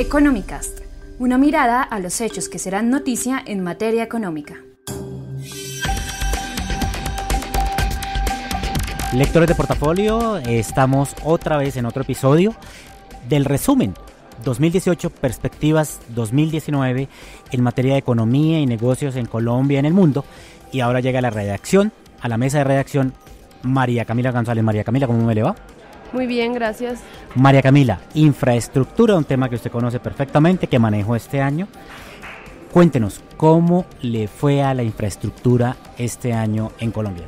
Economicast, una mirada a los hechos que serán noticia en materia económica. Lectores de portafolio, estamos otra vez en otro episodio del resumen 2018, perspectivas 2019 en materia de economía y negocios en Colombia y en el mundo. Y ahora llega a la redacción, a la mesa de redacción, María Camila González. María Camila, ¿cómo me le va? Muy bien, gracias. María Camila, infraestructura, un tema que usted conoce perfectamente, que manejó este año. Cuéntenos, ¿cómo le fue a la infraestructura este año en Colombia?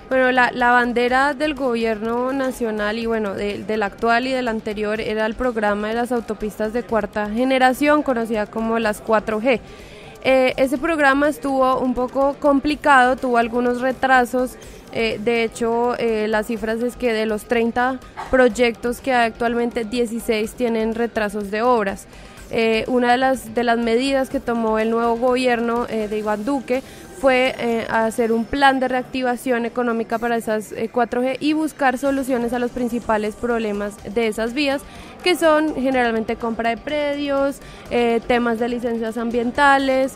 Bueno, la bandera del gobierno nacional y bueno, del actual y del anterior era el programa de las autopistas de cuarta generación, conocida como las 4G. Ese programa estuvo un poco complicado, tuvo algunos retrasos. De hecho, las cifras es que de los 30 proyectos que hay actualmente, 16 tienen retrasos de obras. Una de las medidas que tomó el nuevo gobierno de Iván Duque fue hacer un plan de reactivación económica para esas 4G y buscar soluciones a los principales problemas de esas vías, que son generalmente compra de predios, temas de licencias ambientales.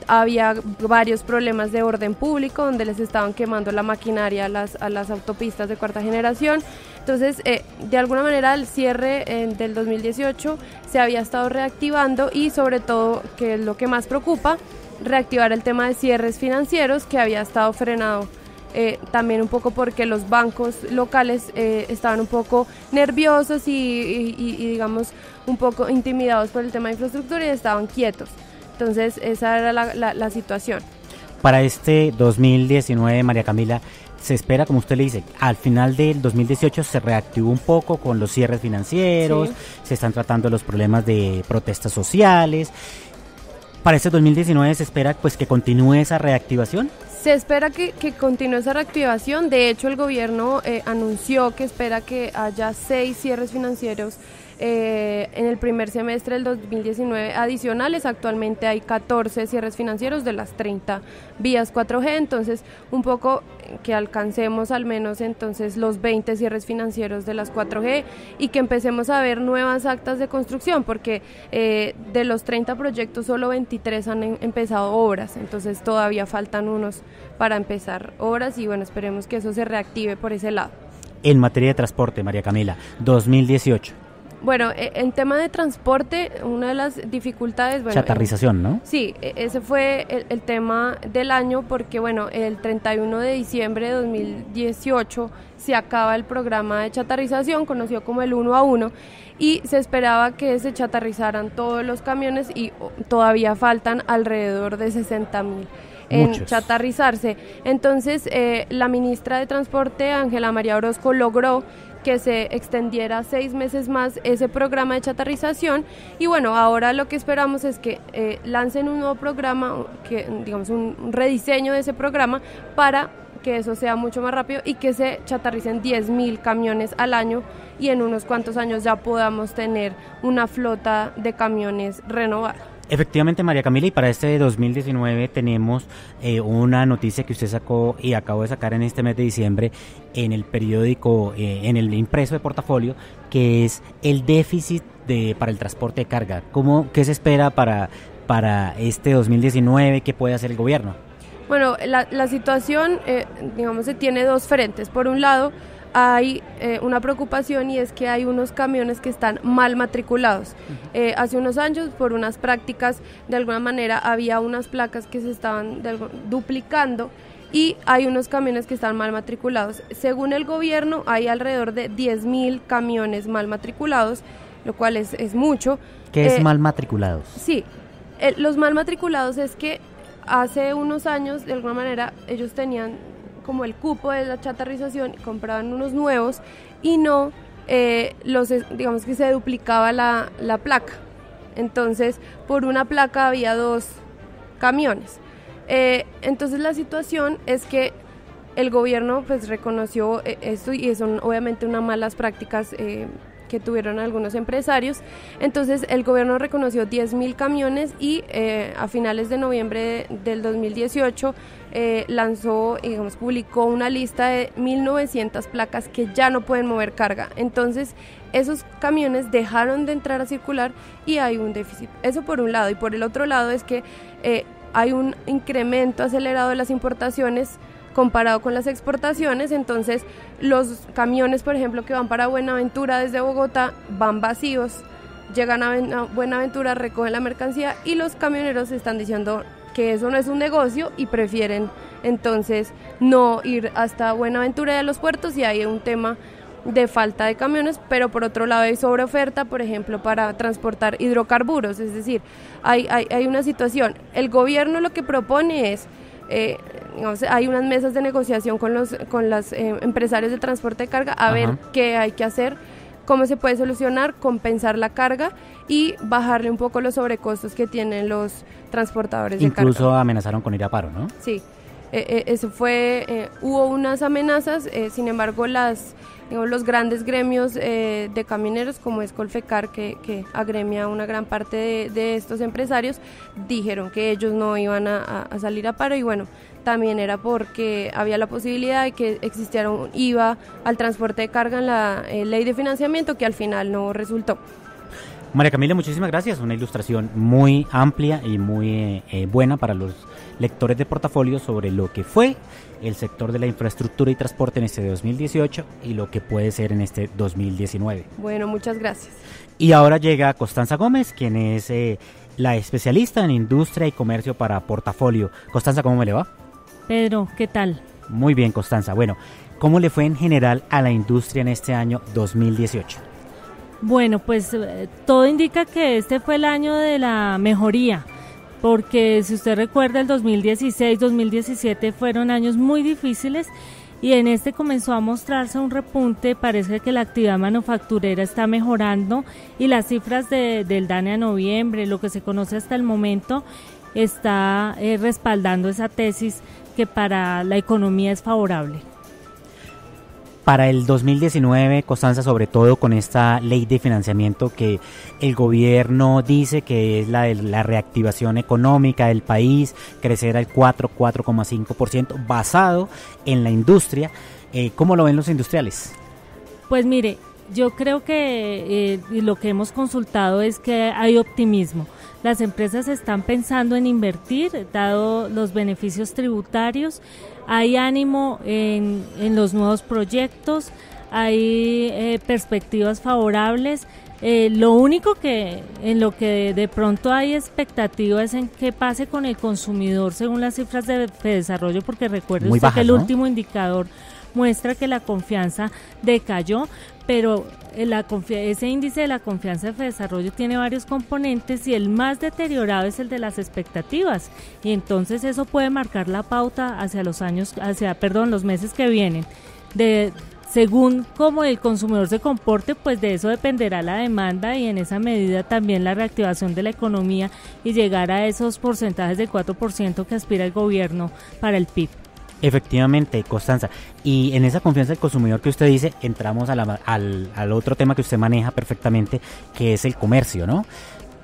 Había varios problemas de orden público donde les estaban quemando la maquinaria a las autopistas de cuarta generación. Entonces, de alguna manera, el cierre del 2018 se había estado reactivando y sobre todo, que es lo que más preocupa, reactivar el tema de cierres financieros que había estado frenado. También un poco porque los bancos locales estaban un poco nerviosos y digamos un poco intimidados por el tema de infraestructura y estaban quietos. Entonces esa era la situación. Para este 2019, María Camila, se espera, como usted le dice, al final del 2018 se reactivó un poco con los cierres financieros, sí. Se están tratando los problemas de protestas sociales. Para este 2019 se espera pues que continúe esa reactivación. Se espera que continúe esa reactivación. De hecho, el gobierno anunció que espera que haya 6 cierres financieros en el primer semestre del 2019 adicionales. Actualmente hay 14 cierres financieros de las 30 vías 4G, entonces un poco que alcancemos al menos entonces los 20 cierres financieros de las 4G y que empecemos a ver nuevas actas de construcción, porque de los 30 proyectos solo 23 han empezado obras, entonces todavía faltan unos para empezar obras y bueno, esperemos que eso se reactive por ese lado. En materia de transporte, María Camila, 2018. Bueno, en tema de transporte, una de las dificultades... Bueno, chatarrización, ¿no? Sí, ese fue el tema del año porque, bueno, el 31 de diciembre de 2018 se acaba el programa de chatarrización, conocido como el 1 a 1, y se esperaba que se chatarrizaran todos los camiones y todavía faltan alrededor de 60,000 en chatarrizarse. Entonces, la ministra de Transporte, Ángela María Orozco, logró que se extendiera 6 meses más ese programa de chatarrización y bueno, ahora lo que esperamos es que lancen un nuevo programa, que digamos un rediseño de ese programa para que eso sea mucho más rápido y que se chatarricen 10,000 camiones al año y en unos cuantos años ya podamos tener una flota de camiones renovada. Efectivamente, María Camila, y para este 2019 tenemos una noticia que usted sacó y acabó de sacar en este mes de diciembre en el periódico, en el impreso de portafolio, que es el déficit para el transporte de carga. ¿Qué se espera para este 2019? ¿Qué puede hacer el gobierno? Bueno, la situación, digamos, se tiene dos frentes. Por un lado, hay una preocupación y es que hay unos camiones que están mal matriculados. Hace unos años, por unas prácticas, de alguna manera había unas placas que se estaban duplicando y hay unos camiones que están mal matriculados. Según el gobierno, hay alrededor de 10,000 camiones mal matriculados, lo cual es mucho. ¿Qué es mal matriculados? Sí, los mal matriculados es que hace unos años, de alguna manera, ellos tenían como el cupo de la chatarrización, compraban unos nuevos y no digamos que se duplicaba la placa. Entonces, por una placa había 2 camiones. Entonces, la situación es que el gobierno pues reconoció esto y son obviamente unas malas prácticas que tuvieron algunos empresarios. Entonces el gobierno reconoció 10,000 camiones y a finales de noviembre del 2018 lanzó, publicó una lista de 1,900 placas que ya no pueden mover carga. Entonces esos camiones dejaron de entrar a circular y hay un déficit. Eso por un lado, y por el otro lado es que hay un incremento acelerado de las importaciones comparado con las exportaciones. Entonces los camiones, por ejemplo, que van para Buenaventura desde Bogotá van vacíos, llegan a Buenaventura, recogen la mercancía y los camioneros están diciendo que eso no es un negocio y prefieren entonces no ir hasta Buenaventura y a los puertos, y hay un tema de falta de camiones, pero por otro lado hay sobreoferta, por ejemplo, para transportar hidrocarburos. Es decir, hay una situación. El gobierno lo que propone es, hay unas mesas de negociación con los empresarios de transporte de carga a ver qué hay que hacer, cómo se puede solucionar, compensar la carga y bajarle un poco los sobrecostos que tienen los transportadores de carga. Incluso amenazaron con ir a paro, ¿no? Sí, eso fue, hubo unas amenazas, sin embargo los grandes gremios de camioneros como es Colfecar, que agremia una gran parte de estos empresarios, dijeron que ellos no iban a salir a paro, y bueno, también era porque había la posibilidad de que existiera un IVA al transporte de carga en la ley de financiamiento, que al final no resultó. María Camila, muchísimas gracias. Una ilustración muy amplia y muy buena para los lectores de portafolio sobre lo que fue el sector de la infraestructura y transporte en este 2018 y lo que puede ser en este 2019. Bueno, muchas gracias. Y ahora llega Constanza Gómez, quien es la especialista en industria y comercio para portafolio. Constanza, ¿cómo me le va? Pedro, ¿qué tal? Muy bien, Constanza. Bueno, ¿cómo le fue en general a la industria en este año 2018? Bueno, pues todo indica que este fue el año de la mejoría, porque si usted recuerda, el 2016, 2017 fueron años muy difíciles y en este comenzó a mostrarse un repunte. Parece que la actividad manufacturera está mejorando y las cifras del DANE a noviembre, lo que se conoce hasta el momento, está respaldando esa tesis que para la economía es favorable. Para el 2019, Constanza, sobre todo con esta ley de financiamiento que el gobierno dice que es la de la reactivación económica del país, crecer al 4,5% basado en la industria, ¿cómo lo ven los industriales? Pues mire, yo creo que lo que hemos consultado es que hay optimismo. Las empresas están pensando en invertir, dado los beneficios tributarios, hay ánimo en los nuevos proyectos, hay perspectivas favorables. Lo único en lo que de pronto hay expectativa es en qué pase con el consumidor según las cifras de Fedesarrollo, porque recuerde usted que el último indicador muestra que la confianza decayó, pero ese índice de la confianza de Fedesarrollo tiene varios componentes y el más deteriorado es el de las expectativas, y entonces eso puede marcar la pauta hacia los meses que vienen. Según cómo el consumidor se comporte, pues de eso dependerá la demanda y en esa medida también la reactivación de la economía y llegar a esos porcentajes del 4% que aspira el gobierno para el PIB. Efectivamente, Constanza, y en esa confianza del consumidor que usted dice, entramos al otro tema que usted maneja perfectamente, que es el comercio, ¿no?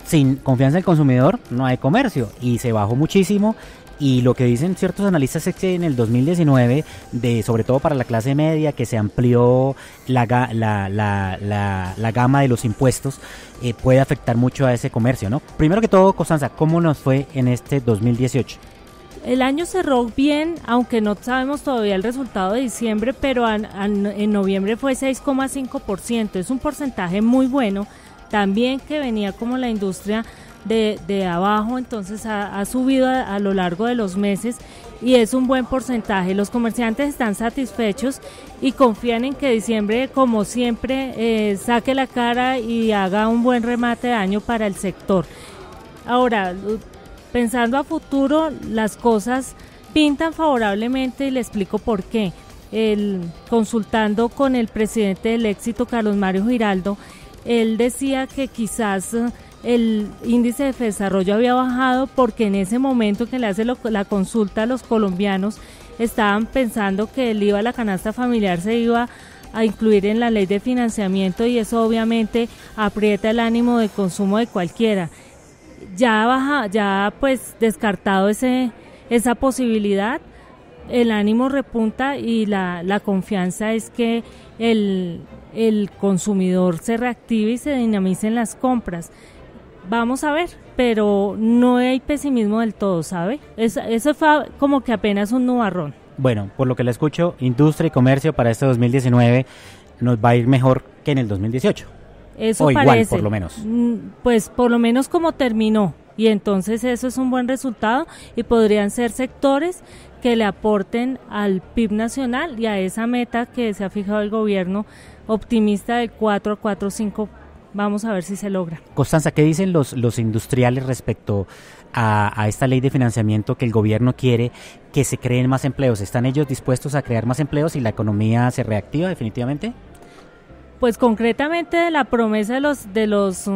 Sin confianza del consumidor no hay comercio, y se bajó muchísimo, y lo que dicen ciertos analistas es que en el 2019, sobre todo para la clase media, que se amplió la gama de los impuestos, puede afectar mucho a ese comercio, ¿no? Primero que todo, Constanza, ¿cómo nos fue en este 2018? El año cerró bien, aunque no sabemos todavía el resultado de diciembre, pero en noviembre fue 6,5%, es un porcentaje muy bueno, también que venía como la industria de abajo, entonces ha subido a lo largo de los meses y es un buen porcentaje. Los comerciantes están satisfechos y confían en que diciembre, como siempre, saque la cara y haga un buen remate de año para el sector. Ahora, pensando a futuro, las cosas pintan favorablemente y le explico por qué. Consultando con el presidente del Éxito, Carlos Mario Giraldo, él decía que quizás el índice de Fedesarrollo había bajado porque en ese momento que le hace la consulta a los colombianos estaban pensando que el IVA a la canasta familiar se iba a incluir en la ley de financiamiento y eso obviamente aprieta el ánimo de consumo de cualquiera. Ya pues descartado esa posibilidad, el ánimo repunta y la confianza es que el consumidor se reactive y se dinamicen las compras. Vamos a ver, pero no hay pesimismo del todo, ¿sabe? Eso fue como que apenas un nubarrón. Bueno, por lo que le escucho, industria y comercio para este 2019 nos va a ir mejor que en el 2018. Eso o parece, igual, por lo menos. Pues por lo menos como terminó. Y entonces eso es un buen resultado y podrían ser sectores que le aporten al PIB nacional y a esa meta que se ha fijado el gobierno optimista de 4 a 4.5. Vamos a ver si se logra. Constanza, ¿qué dicen los industriales respecto a esta ley de financiamiento que el gobierno quiere que se creen más empleos? ¿Están ellos dispuestos a crear más empleos y la economía se reactiva definitivamente? Pues concretamente de la promesa de los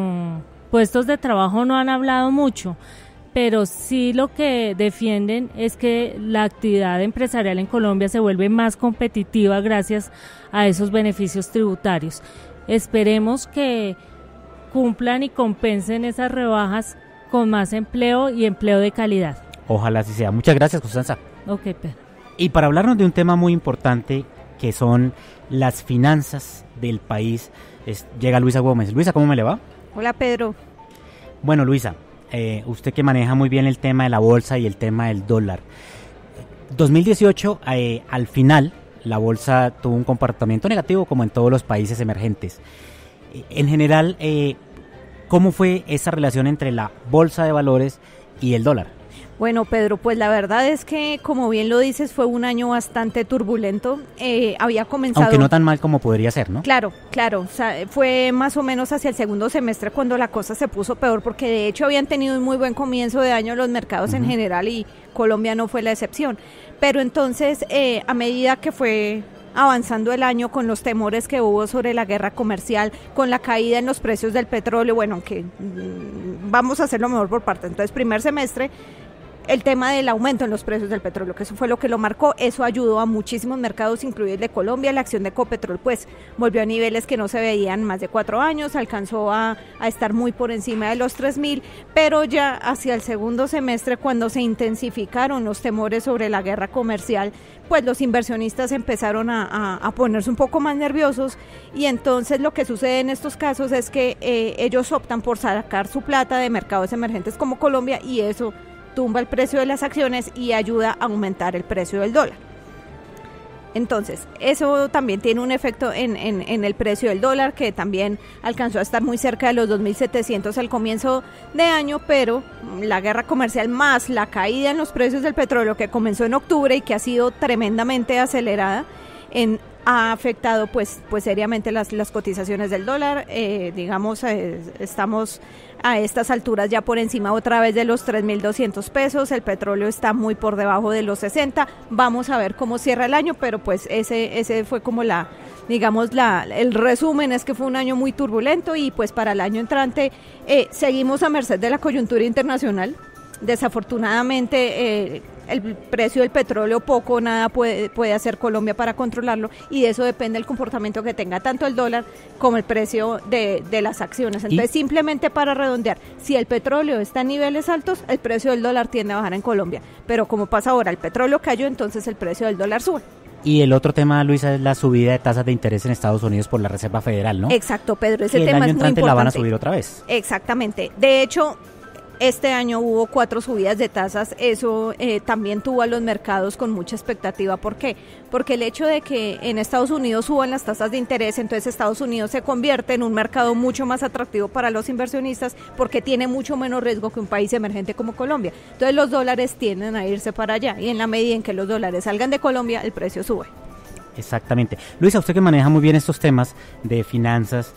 puestos de trabajo no han hablado mucho, pero sí lo que defienden es que la actividad empresarial en Colombia se vuelve más competitiva gracias a esos beneficios tributarios. Esperemos que cumplan y compensen esas rebajas con más empleo y empleo de calidad. Ojalá así sea. Muchas gracias, Constanza. Ok, Pedro. Y para hablarnos de un tema muy importante que son las finanzas del país, llega Luisa Gómez. Luisa, ¿cómo me le va? Hola, Pedro. Bueno, Luisa, usted que maneja muy bien el tema de la bolsa y el tema del dólar. 2018, al final, la bolsa tuvo un comportamiento negativo como en todos los países emergentes. En general, ¿cómo fue esa relación entre la bolsa de valores y el dólar? Bueno, Pedro, pues la verdad es que, como bien lo dices, fue un año bastante turbulento. Había comenzado... Aunque no tan mal como podría ser, ¿no? Claro. O sea, fue más o menos hacia el segundo semestre cuando la cosa se puso peor, porque de hecho habían tenido un muy buen comienzo de año los mercados en general y Colombia no fue la excepción. Pero entonces, a medida que fue avanzando el año con los temores que hubo sobre la guerra comercial, con la caída en los precios del petróleo, bueno, aunque vamos a hacerlo mejor por parte. Entonces, primer semestre, el tema del aumento en los precios del petróleo, que eso fue lo que lo marcó, eso ayudó a muchísimos mercados, incluido el de Colombia. La acción de Ecopetrol pues volvió a niveles que no se veían más de 4 años, alcanzó a estar muy por encima de los 3.000, pero ya hacia el segundo semestre, cuando se intensificaron los temores sobre la guerra comercial, pues los inversionistas empezaron a ponerse un poco más nerviosos, y entonces lo que sucede en estos casos es que ellos optan por sacar su plata de mercados emergentes como Colombia, y eso tumba el precio de las acciones y ayuda a aumentar el precio del dólar. Entonces, eso también tiene un efecto en el precio del dólar, que también alcanzó a estar muy cerca de los 2.700 al comienzo de año, pero la guerra comercial más la caída en los precios del petróleo, que comenzó en octubre y que ha sido tremendamente acelerada, ha afectado pues seriamente las cotizaciones del dólar. Estamos a estas alturas ya por encima otra vez de los 3.200 pesos, el petróleo está muy por debajo de los 60, vamos a ver cómo cierra el año, pero pues ese fue como el resumen, es que fue un año muy turbulento, y pues para el año entrante seguimos a merced de la coyuntura internacional. Desafortunadamente el precio del petróleo poco o nada puede hacer Colombia para controlarlo, y de eso depende el comportamiento que tenga tanto el dólar como el precio de las acciones. Entonces, simplemente para redondear, si el petróleo está en niveles altos, el precio del dólar tiende a bajar en Colombia, pero como pasa ahora, el petróleo cayó, entonces el precio del dólar sube. Y el otro tema, Luisa, es la subida de tasas de interés en Estados Unidos por la Reserva Federal, ¿no? Exacto, Pedro, ese tema es muy importante. El año entrante la van a subir otra vez. Exactamente. De hecho, este año hubo 4 subidas de tasas, eso también tuvo a los mercados con mucha expectativa. ¿Por qué? Porque el hecho de que en Estados Unidos suban las tasas de interés, entonces Estados Unidos se convierte en un mercado mucho más atractivo para los inversionistas, porque tiene mucho menos riesgo que un país emergente como Colombia. Entonces los dólares tienden a irse para allá, y en la medida en que los dólares salgan de Colombia, el precio sube. Exactamente. Luisa, usted que maneja muy bien estos temas de finanzas,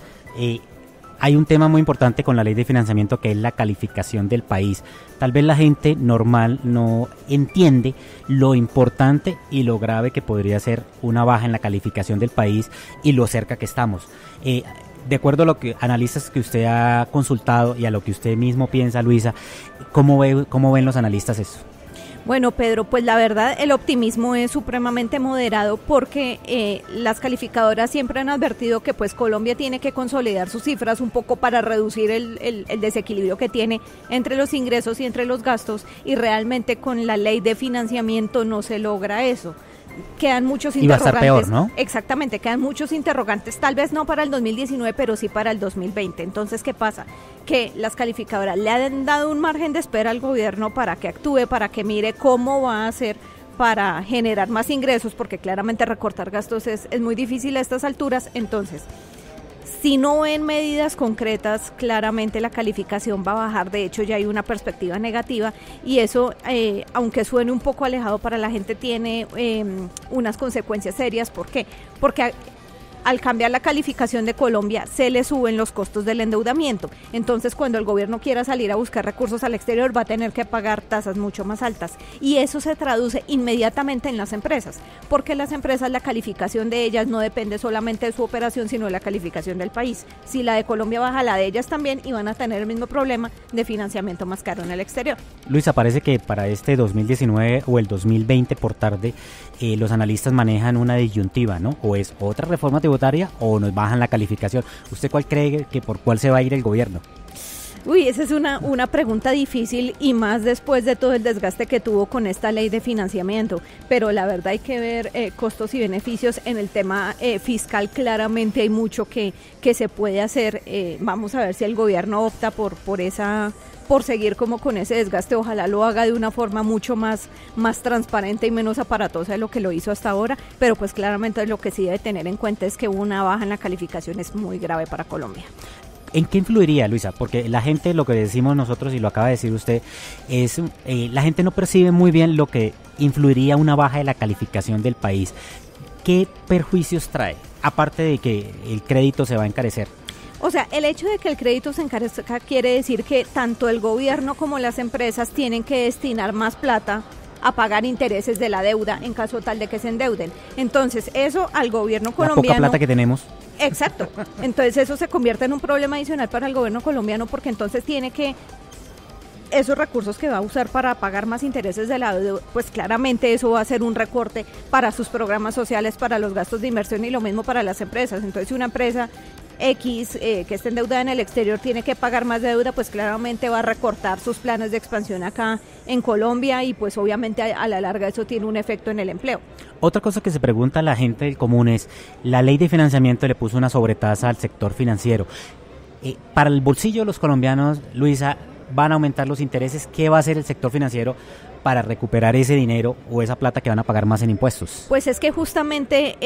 hay un tema muy importante con la ley de financiamiento, que es la calificación del país. Tal vez la gente normal no entiende lo importante y lo grave que podría ser una baja en la calificación del país y lo cerca que estamos. De acuerdo a lo que analistas que usted ha consultado y a lo que usted mismo piensa, Luisa, ¿cómo ven los analistas eso? Bueno, Pedro, pues la verdad el optimismo es supremamente moderado, porque las calificadoras siempre han advertido que pues Colombia tiene que consolidar sus cifras un poco para reducir el desequilibrio que tiene entre los ingresos y entre los gastos, y realmente con la ley de financiamiento no se logra eso. quedan muchos interrogantes. Y va a estar peor, ¿no? Exactamente, quedan muchos interrogantes, tal vez no para el 2019, pero sí para el 2020. Entonces, ¿qué pasa? Que las calificadoras le han dado un margen de espera al gobierno para que actúe, para que mire cómo va a hacer para generar más ingresos, porque claramente recortar gastos es muy difícil a estas alturas. Entonces, si no ven medidas concretas, claramente la calificación va a bajar. De hecho, ya hay una perspectiva negativa y eso, aunque suene un poco alejado para la gente, tiene unas consecuencias serias. ¿Por qué? Porque al cambiar la calificación de Colombia, se le suben los costos del endeudamiento. Entonces, cuando el gobierno quiera salir a buscar recursos al exterior, va a tener que pagar tasas mucho más altas. Y eso se traduce inmediatamente en las empresas, porque las empresas, la calificación de ellas no depende solamente de su operación, sino de la calificación del país. Si la de Colombia baja, la de ellas también, y van a tener el mismo problema de financiamiento más caro en el exterior. Luisa, parece que para este 2019 o el 2020 por tarde, los analistas manejan una disyuntiva, ¿no? O es otra reforma tributaria o nos bajan la calificación. ¿Usted cuál cree que por cuál se va a ir el gobierno? Uy, esa es una pregunta difícil, y más después de todo el desgaste que tuvo con esta ley de financiamiento. Pero la verdad hay que ver costos y beneficios. En el tema fiscal claramente hay mucho que se puede hacer. Vamos a ver si el gobierno opta por seguir como con ese desgaste. Ojalá lo haga de una forma mucho más transparente y menos aparatosa de lo que lo hizo hasta ahora, pero pues claramente lo que sí debe tener en cuenta es que una baja en la calificación es muy grave para Colombia. ¿En qué influiría, Luisa? Porque la gente, lo que decimos nosotros y lo acaba de decir usted, es la gente no percibe muy bien lo que influiría una baja de la calificación del país. ¿Qué perjuicios trae? Aparte de que el crédito se va a encarecer. O sea, el hecho de que el crédito se encarezca quiere decir que tanto el gobierno como las empresas tienen que destinar más plata a pagar intereses de la deuda en caso tal de que se endeuden. Entonces, eso al gobierno colombiano... La poca plata que tenemos. Exacto. Entonces, eso se convierte en un problema adicional para el gobierno colombiano, porque entonces tiene que... esos recursos que va a usar para pagar más intereses de la deuda, pues claramente eso va a ser un recorte para sus programas sociales, para los gastos de inversión, y lo mismo para las empresas. Entonces, si una empresa X que esté endeudada en el exterior tiene que pagar más deuda, pues claramente va a recortar sus planes de expansión acá en Colombia, y pues obviamente a la larga eso tiene un efecto en el empleo. Otra cosa que se pregunta la gente del común es, la ley de financiamiento le puso una sobretasa al sector financiero. Para el bolsillo de los colombianos, Luisa, ¿van a aumentar los intereses? ¿Qué va a hacer el sector financiero para recuperar ese dinero o esa plata que van a pagar más en impuestos? Pues es que justamente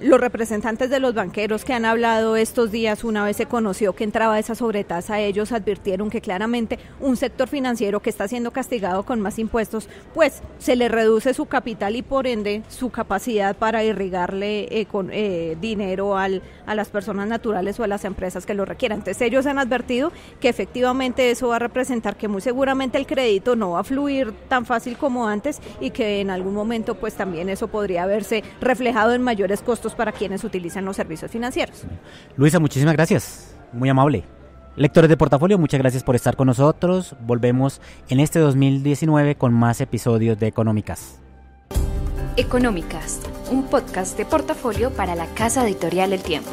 los representantes de los banqueros que han hablado estos días, una vez se conoció que entraba esa sobretasa, ellos advirtieron que claramente un sector financiero que está siendo castigado con más impuestos, pues se le reduce su capital y por ende su capacidad para irrigarle con dinero a las personas naturales o a las empresas que lo requieran. Entonces ellos han advertido que efectivamente eso va a representar que muy seguramente el crédito no va a fluir tan fácil como antes, y que en algún momento pues también eso podría verse reflejado en mayores costos para quienes utilizan los servicios financieros. Luisa, muchísimas gracias, muy amable. Lectores de Portafolio, muchas gracias por estar con nosotros. Volvemos en este 2019 con más episodios de Económicas. Económicas, un podcast de Portafolio para la casa editorial El Tiempo.